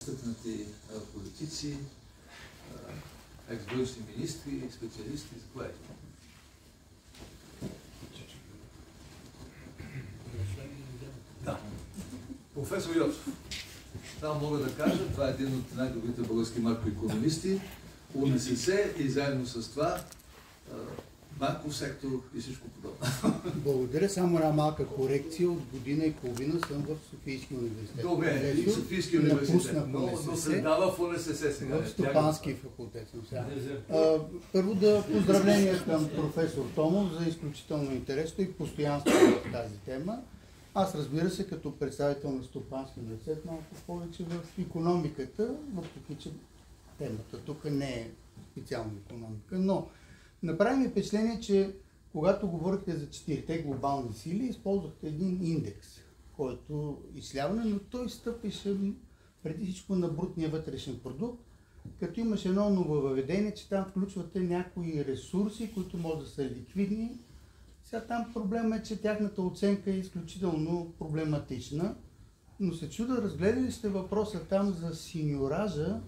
Стъкнати политици, екс-външни министри, специалисти, заповядайте. Да. Професор Йоцов. Само мога да кажа, това е един от най-добрите български макроекономисти, УНСС и заедно с това банков сектор и всичко подобно. Благодаря. Само една малка корекция. От година и половина съм в Софийския университет. Добре, и Софийския университет, но се дава в УНСС сега. В Стопански факултет съм сега. Първо да поздравления към професор Томов за изключително интересно и постоянство в тази тема. Аз, разбира се, като представител на Стопански университет, малко повече в икономиката, въпреки че темата тук не е специално икономика, но направи ми впечатление, че когато говорихте за 4-те глобални сили, използвахте един индекс, който изсляване, но той стъпише преди всичко на брутния вътрешен продукт, като имаше едно нововъведение, че там включвате някои ресурси, които може да са ликвидни. Сега там проблема е, че тяхната оценка е изключително проблематична, но се чуда, разгледали сте въпроса там за синьоража,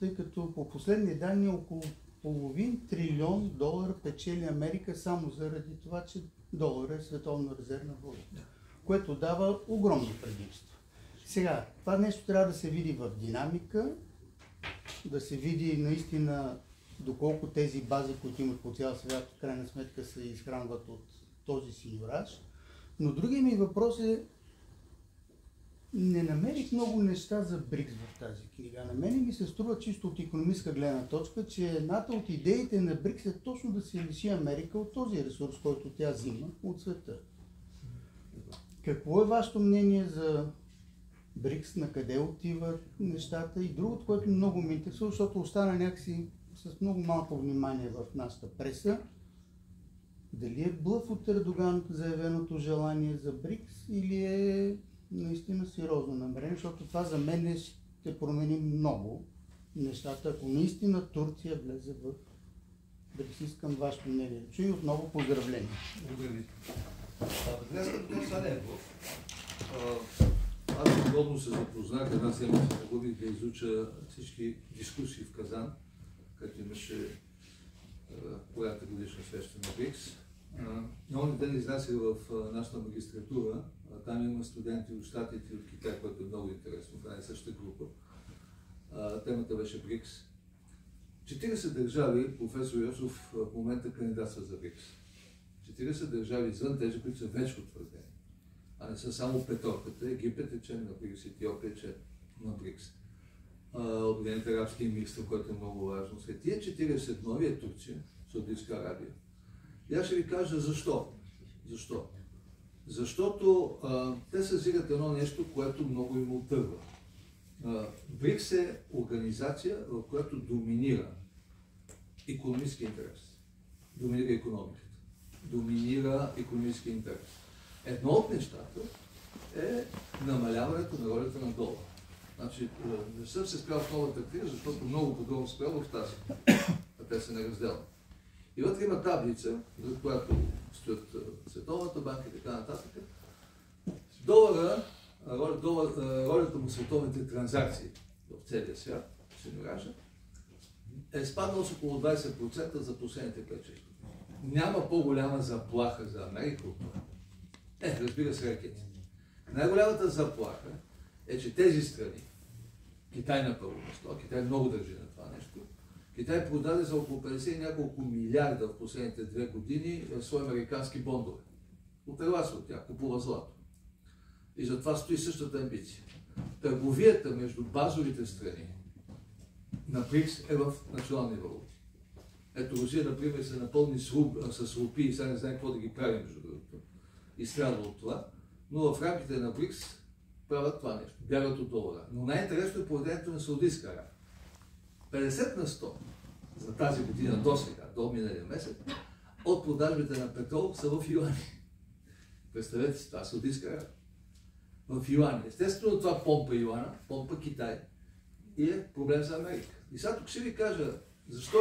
тъй като по последни данни около $500 трилион печели Америка само заради това, че долар е световна резервна валута, което дава огромно предимство. Сега, това нещо трябва да се види в динамика, да се види наистина доколко тези бази, които имат по цял свят, в крайна сметка се изхранват от този синьораж. Но другия ми въпрос е, не намерих много неща за БРИКС в тази книга. На мен ми се струва чисто от икономическа гледна точка, че едната от идеите на БРИКС е точно да се лиши Америка от този ресурс, който тя взима от света. Какво е вашето мнение за БРИКС, на къде отиват нещата и другото, което много ме интересува, защото остана някакси с много малко внимание в нашата преса. Дали е блъф от Ердоган заявеното желание за БРИКС или е наистина сериозно намерение, защото това за мен ще промени много нещата, ако наистина Турция влезе в БРИКС. Искам вашето мнение. И отново поздравления. Благодаря ви. Това не е блъф. Аз подробно се запознах, една седмица загубих да изуча всички дискусии в Казан, където имаше поредната годишна среща на БРИКС. На онзи ден изнасях в нашата магистратура. Там има студенти от Щатите и от Китай, което е много интересно. Това е същата група. Темата беше БРИКС. 40 държави, професор Йосов, в момента кандидатства за БРИКС. 40 държави извън тези, които са вече утвърдени. А не са само петорката. Египет е член на БРИКС, Етиопия е член на БРИКС. Обединените арабски емирства, което е много важно. След тия 40 нови е Турция, Саудитска Арабия. И аз ще ви кажа защо. Защо? Защото те съзират едно нещо, което много им отърва. БРИКС е организация, в която доминира икономически интерес. Доминира икономиката. Доминира икономически интерес. Едно от нещата е намаляването на ролята на долара. Значи, не съм се спрял в новата книга, защото много подробно спрял в тази. А те са неразделни. И вътре има таблица, за която стоят Световната банка и така нататък. Ролята му в световните транзакции в целия свят, синьоража, е спаднал с около 20% за последните 5-6 години. Няма по-голяма заплаха за Америка от това. Разбира се, ракети. Най-голямата заплаха е, че тези страни, Китай на първо место, Китай много държи на това нещо, Китай продаде за около 50 и няколко милиарда в последните 2 години свои американски бондове. Отрела се от тях, купува злато. И затова стои същата амбиция. Търговията между базовите страни на БРИКС е в национални валути. Ето Русия, например, се напълни с рупии и сега не знае какво да ги прави, между другото. И страда от това. Но в рамките на БРИКС правят това нещо. Бягат от долара. Но най-интересно е поведението на Саудитска Арабия. 50% за тази година до сега, до миналия месец, от продажбите на петрол са в юани. Представете си, това Саудитска Арабия. В юани. Естествено това помпа юана, помпа Китай. И е проблем за Америка. И сега тук ще ви кажа, защо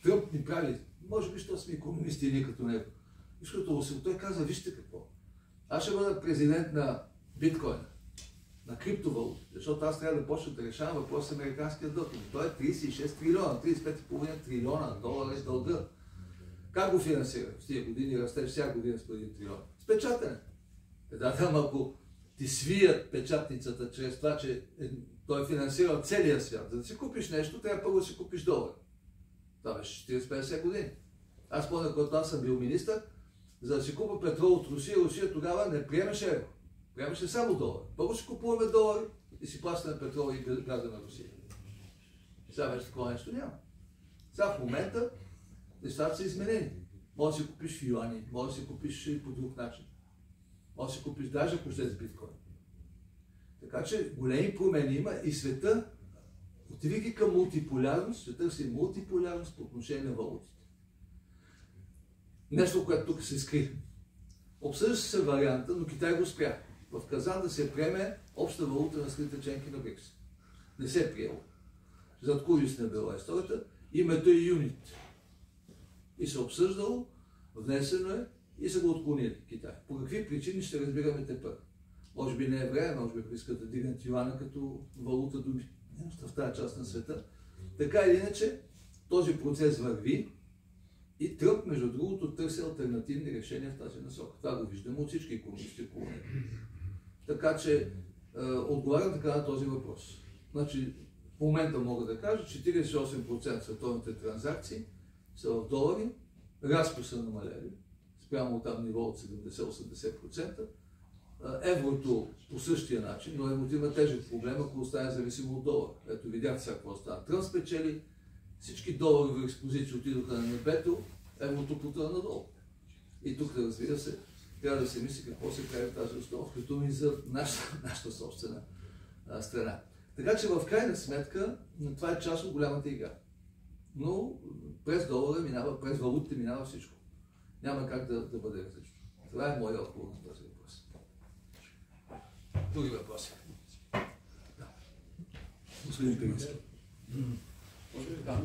Тръмп ни прави, може би, защото сме икономисти и ние като него. Защото той каза, вижте какво. Аз ще бъда президент на биткоина. на криптовалутите, защото аз трябва да почна да решавам въпрос с американския дълг. Той е 36 трилиона, 35,5 трилиона долара е дълга. Как го финансира? В тия години растеж всяка година с 1 трилион. С печатане. Ако ти свият печатницата чрез това, че той финансира целия свят, за да си купиш нещо, трябва първо да си купиш долар. Това беше 40-50 години. Аз помня, когато аз съм бил министър, за да си купа петрол от Русия, Русия тогава не приемаше евро. Приемаше само долар. Първо си купуваме долари и си плащаме петрол и газа на Русия. Сега вече такова нещо няма. Сега в момента нещата са изменени. Може да си купиш в юани, може да си купиш и по друг начин. Може да си купиш даже ако ще с биткоин. Така че големи промени има и света, отивайки към мултиполярност, ще търси мултиполярност по отношение на валутите. Нещо, което тук се скри. Обсъжда се варианта, но Китай го спря. В Казан да се приеме обща валута на страните членки на БРИКС. Не се е приело. Задкулисна била историята. Името е юнит. И се обсъждало, внесено е и са го отклонили Китай. По какви причини ще разбираме тепърва. Може би не е време, може би искат да дигнат юана като валута в тази част на света. Така или иначе, този процес върви и Тръмп, между другото, търси алтернативни решения в тази насока. Това го виждаме от всички икономисти около него. Така че, отговарям така на този въпрос. Значи, в момента мога да кажа, 48% световните транзакции са в долари, рязко са намалели, спрямо там ниво от 70-80%. Еврото по същия начин, но еврото има тежък проблем, ако остане зависимо от долар. Ето видях сега какво става. Тръмп спечели, всички доларови експозиции отидоха на небето, еврото потъна надолу. И тук, разбира се, трябва да се мисли какво се прави в тази установка, като и за нашата собствена страна. Така че в крайна сметка това е част от голямата игра. Но през долара минава, през валутите минава всичко. Няма как да бъде различно. Това е моят отговор на този въпрос. Други въпроси? Да. Господин Пирински. Може ли да?